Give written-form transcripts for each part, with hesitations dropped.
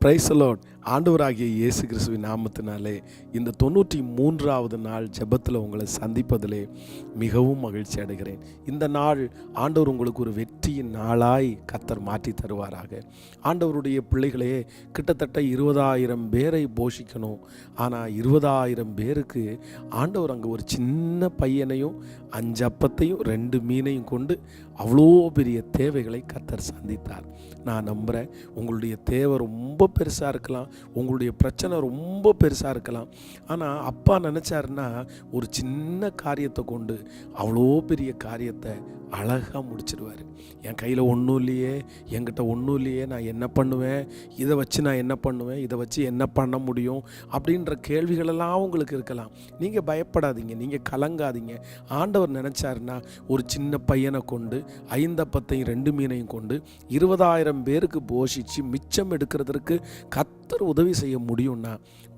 Praise the Lord. ஆண்டவராகிய இயேசு கிறிஸ்துவின் நாமத்தினாலே இந்த 93வது நாள் ஜெபத்தில் உங்களை சந்திப்பதிலே மிகவும் மகிழ்ச்சி அடைகிறேன். இந்த நாள் ஆண்டவர் உங்களுக்கு ஒரு வெற்றியின் நாளாய் கர்த்தர் மாற்றி தருவாராக. ஆண்டவருடைய பிள்ளைகளே, கிட்டத்தட்ட 20,000 பேரை போஷிக்கணும். ஆனால் 20,000 பேருக்கு ஆண்டவர் அங்கே ஒரு சின்ன பையனையும் 5 அப்பத்தையும் 2 மீனையும் கொண்டு அவ்வளோ பெரிய தேவைகளை கர்த்தர் சந்தித்தார். நான் நம்புகிறேன், உங்களுடைய தேவை ரொம்ப பெருசாக இருக்கலாம், உங்களுடைய பிரச்சனை ரொம்ப பெருசாக இருக்கலாம். ஆனால் அப்பா நினச்சாருன்னா ஒரு சின்ன காரியத்தை கொண்டு அவ்வளோ பெரிய காரியத்தை அழகாக முடிச்சிடுவார். என் கையில் ஒன்றும் இல்லையே, என்கிட்ட ஒன்றும் இல்லையே, நான் என்ன பண்ணுவேன், இதை வச்சு நான் என்ன பண்ணுவேன், இதை வச்சு என்ன பண்ண முடியும் அப்படின்ற கேள்விகளெல்லாம் உங்களுக்கு இருக்கலாம். நீங்கள் பயப்படாதீங்க, நீங்கள் கலங்காதீங்க. ஆண்டவர் நினச்சாருன்னா ஒரு சின்ன பையனை கொண்டு 5 அப்பத்தையும் 2 மீனையும் கொண்டு 20,000 பேருக்கு போஷித்து மிச்சம் எடுக்கிறதுக்கு கர்த்தர் உதவி செய்ய முடியும்னா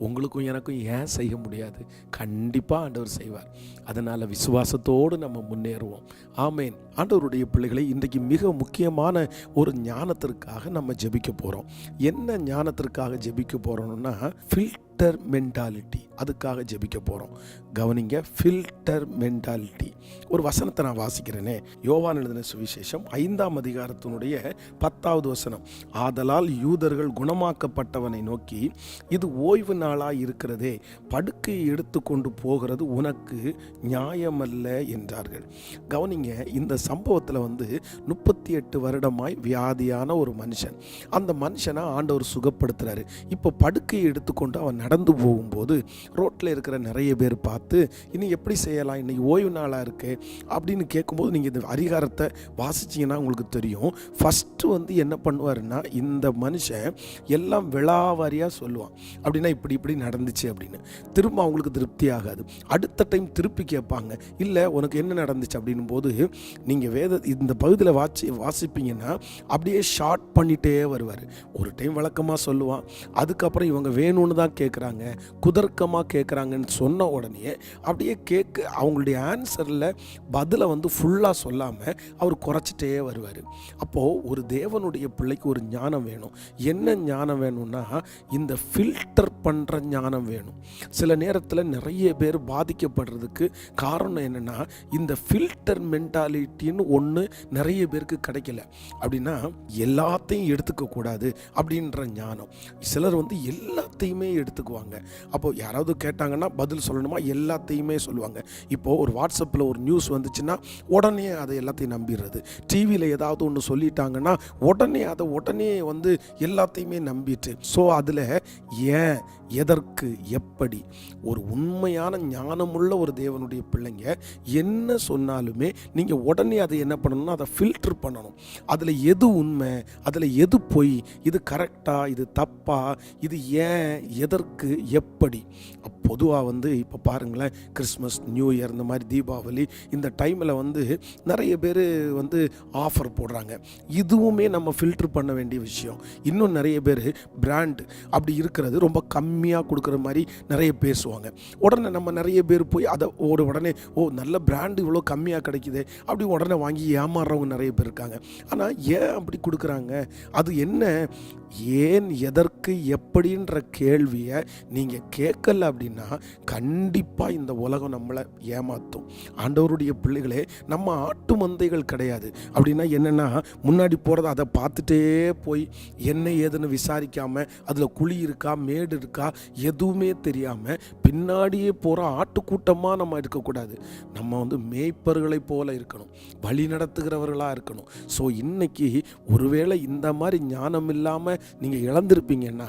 உங்களுக்கும் எனக்கும் ஏன் செய்ய முடியாது? கண்டிப்பாக ஆண்டவர் செய்வார். அதனால் விசுவாசத்தோடு நம்ம முன்னேறுவோம். ஆமேன். ஆண்டவருடைய பிள்ளைகளை, இன்றைக்கு மிக முக்கியமான ஒரு ஞானத்திற்காக நம்ம ஜெபிக்க போகிறோம். என்ன ஞானத்திற்காக ஜெபிக்க போகிறோம்னா ஃபில்டர் மென்டாலிட்டி, அதுக்காக ஜெபிக்க போகிறோம். கவனிங்க, ஃபில்டர் மென்டாலிட்டி. ஒரு வசனத்தை நான் வாசிக்கிறேனே. யோவான் எழுதின சுவிசேஷம் 5ஆம் அதிகாரத்தினுடைய 10வது வசனம். ஆதலால் யூதர்கள் குணமாக்கப்பட்டவனை நோக்கி, இது ஓய்வு நாளாய் இருக்கிறதே, படுக்கையை எடுத்து கொண்டு போகிறது உனக்கு நியாயமல்ல என்றார்கள். கவனிங்க, இந்த சம்பவத்தில் 38 வருடமாய் வியாதியான ஒரு மனுஷன், அந்த மனுஷனை ஆண்டவர் சுகப்படுத்துறாரு. இப்போ படுக்கையை எடுத்துக்கொண்டு அவன் நடந்து போகும்போது ரோட்டில் இருக்கிற நிறைய பேர் பார்த்து, இனி எப்படி செய்யலாம், இன்னைக்கு ஓய்வு நாளாக இருக்கு அப்படின்னு கேட்கும்போது நீங்கள் இந்த அதிகாரத்தை வாசிச்சிங்கன்னா உங்களுக்கு தெரியும். ஃபஸ்ட்டு என்ன பண்ணுவாருன்னா, இந்த மனுஷன் எல்லாம் விளாவாரியாக சொல்லுவான். அப்படின்னா இப்படி நடந்துச்சு அப்படின்னு. திரும்ப அவங்களுக்கு திருப்தி ஆகாது. அடுத்த டைம் திருப்பி கேட்பாங்க, இல்லை உனக்கு என்ன நடந்துச்சு அப்படின்னும் போது நீங்கள் இந்த பகுதியில் வாசிப்பீங்கன்னா அப்படியே ஷார்ட் பண்ணிகிட்டே வருவார். ஒரு டைம் விளக்கமாக சொல்லுவான், அதுக்கப்புறம் இவங்க வேணும்னு தான் கேட்குறாங்க, குதர்க்கமாக கேட்குறாங்கன்னு சொன்ன உடனே அப்படியே அவங்களுடைய ஆன்சரில் பதிலை ஃபுல்லாக சொல்லாமல் அவர் குறைச்சிட்டே வருவார். அப்போது ஒரு தேவனுடைய பிள்ளைக்கு ஒரு ஞானம் வேணும். என்ன ஞானம் வேணும்னா, இந்த ஃபில்டர் பண்ணுற ஞானம் வேணும். சில நேரத்தில் நிறைய பேர் பாதிக்கப்படுறதுக்கு காரணம் என்னென்னா, இந்த ஃபில்டர் மென்டாலிட்டின்னு ஒன்று நிறைய பேருக்கு கிடைக்கல. அப்படின்னா எல்லாத்தையும் எடுத்துக்கக்கூடாது அப்படின்ற ஞானம். சிலர் எல்லாத்தையுமே எடுத்துக்குவாங்க. அப்போது யாராவது கேட்டாங்கன்னா பதில் சொல்லணுமா, எல்லாத்தையுமே சொல்லுவாங்க. இப்போது ஒரு வாட்ஸ்அப்பில் ஒரு நியூஸ் வந்துச்சுன்னா உடனே அதை எல்லாத்தையும் நம்பிடுறது. டிவியில் ஏதாவது ஒன்று சொல்லிட்டாங்கன்னா உடனே எல்லாத்தையுமே நம்பிட்டு, ஸோ அதில் ஏன், எதற்கு, எப்படி, ஒரு உண்மையான ஞானமுள்ள ஒரு தேவனுடைய பிள்ளைங்க என்ன சொன்னாலுமே நீங்கள் உடனே அதை என்ன பண்ணணும்னா அதை ஃபில்டர் பண்ணணும். அதில் எது உண்மை, அதில் எது பொய், இது கரெக்டா, இது தப்பா, இது ஏன், எதற்கு, எப்படி. பொதுவாக இப்போ பாருங்களேன், கிறிஸ்மஸ், நியூ இயர், இந்த மாதிரி தீபாவளி, இந்த டைமில் நிறைய பேர் ஆஃபர் போடுறாங்க. இதுவுமே நம்ம ஃபில்டர் பண்ண வேண்டிய விஷயம். இன்னும் நிறைய பேர் பிராண்ட் அப்படி இருக்கிறது ரொம்ப கம்மியாக கொடுக்குற மாதிரி நிறைய பேசுவாங்க. உடனே நம்ம நிறைய பேர் போய் அதை உடனே நல்ல பிராண்டு இவ்வளோ கம்மியாக கிடைக்குது அப்படி உடனே வாங்கி ஏமாறுறவங்க நிறைய பேர் இருக்காங்க. ஆனால் ஏன் அப்படி கொடுக்குறாங்க? அது என்ன, ஏன், எதற்கு, எப்படின்ற கேள்வியை நீங்கள் கேட்கல அப்படின்னா கண்டிப்பாக இந்த உலகம் நம்மளை ஏமாற்றும். ஆண்டவருடைய பிள்ளைகளே, நம்ம ஆட்டு மந்தைகள் கிடையாது. அப்படின்னா என்னென்னா, முன்னாடி போகிறத அதை பார்த்துட்டே போய் என்ன ஏதுன்னு விசாரிக்காமல், அதில் குழி இருக்கா, மேடு இருக்கா, எதுவுமே தெரியாமல் பின்னாடியே போகிற ஆட்டுக்கூட்டமாக நம்ம இருக்கக்கூடாது. நம்ம மேய்ப்பர்களை போல இருக்கணும், வழி நடத்துகிறவர்களாக இருக்கணும். ஸோ இன்னைக்கு ஒருவேளை இந்த மாதிரி ஞானம் இல்லாமல் நீங்கள் இழந்திருப்பீங்கன்னா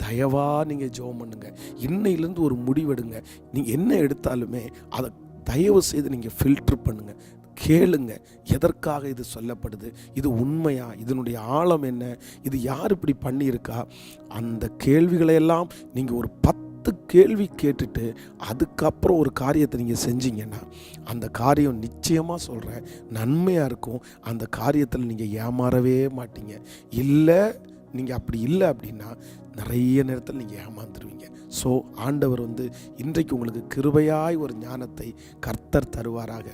தயவாக நீங்கள் ஜெபம் பண்ணுங்க. இன்னையிலேருந்து ஒரு முடிவெடுங்க. நீங்கள் என்ன எடுத்தாலுமே அதை தயவு செய்து நீங்கள் ஃபில்டர் பண்ணுங்கள். கேளுங்க, எதற்காக இது சொல்லப்படுது, இது உண்மையா, இதனுடைய ஆழம் என்ன, இது யார் இப்படி பண்ணியிருக்கா, அந்த கேள்விகளையெல்லாம் நீங்கள் ஒரு 10 கேள்வி கேட்டுட்டு அதுக்கப்புறம் ஒரு காரியத்தை நீங்கள் செஞ்சீங்கன்னா அந்த காரியம் நிச்சயமாக சொல்கிறேன் நன்மையாக இருக்கும். அந்த காரியத்தில் நீங்கள் ஏமாறவே மாட்டீங்க. நீங்கள் அப்படி இல்லை அப்படின்னா நிறைய நேரத்தில் நீங்கள் ஏமாந்துருவீங்க. ஸோ ஆண்டவர் இன்றைக்கு உங்களுக்கு கிருபையாய் ஒரு ஞானத்தை கர்த்தர் தருவாராக.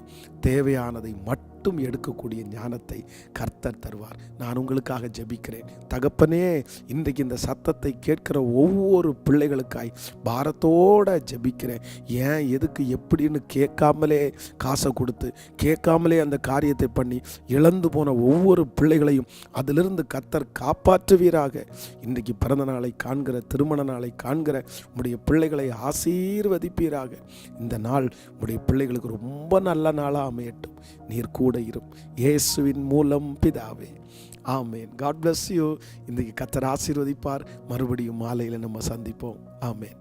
தேவையானதை மட்டும் மட்டும் எடுக்கக்கூடிய ஞானத்தை கர்த்தர் தருவார். நான் உங்களுக்காக ஜெபிக்கிறேன். தகப்பனே, இன்றைக்கு இந்த சத்தத்தை கேட்கிற ஒவ்வொரு பிள்ளைகளுக்காய் பாரத்தோடு ஜெபிக்கிறேன். ஏன் எதுக்கு எப்படின்னு கேட்காமலே காசை கொடுத்து கேட்காமலே அந்த காரியத்தை பண்ணி இழந்து போன ஒவ்வொரு பிள்ளைகளையும் அதிலிருந்து கர்த்தர் காப்பாற்றுவீராக. இன்றைக்கு பிறந்த நாளை காண்கிற, திருமண நாளை காண்கிற உடைய பிள்ளைகளை ஆசீர்வதிப்பீராக. இந்த நாள் உடைய பிள்ளைகளுக்கு ரொம்ப நல்ல நாளாக அமையட்டும். நீர் கூட இரும். இயேசுவின் மூலம் பிதாவே, ஆமேன். God bless you. இன்றைக்கு கர்த்தர் ஆசீர்வதிப்பார். மறுபடியும் மாலையில் நம்ம சந்திப்போம். ஆமேன்.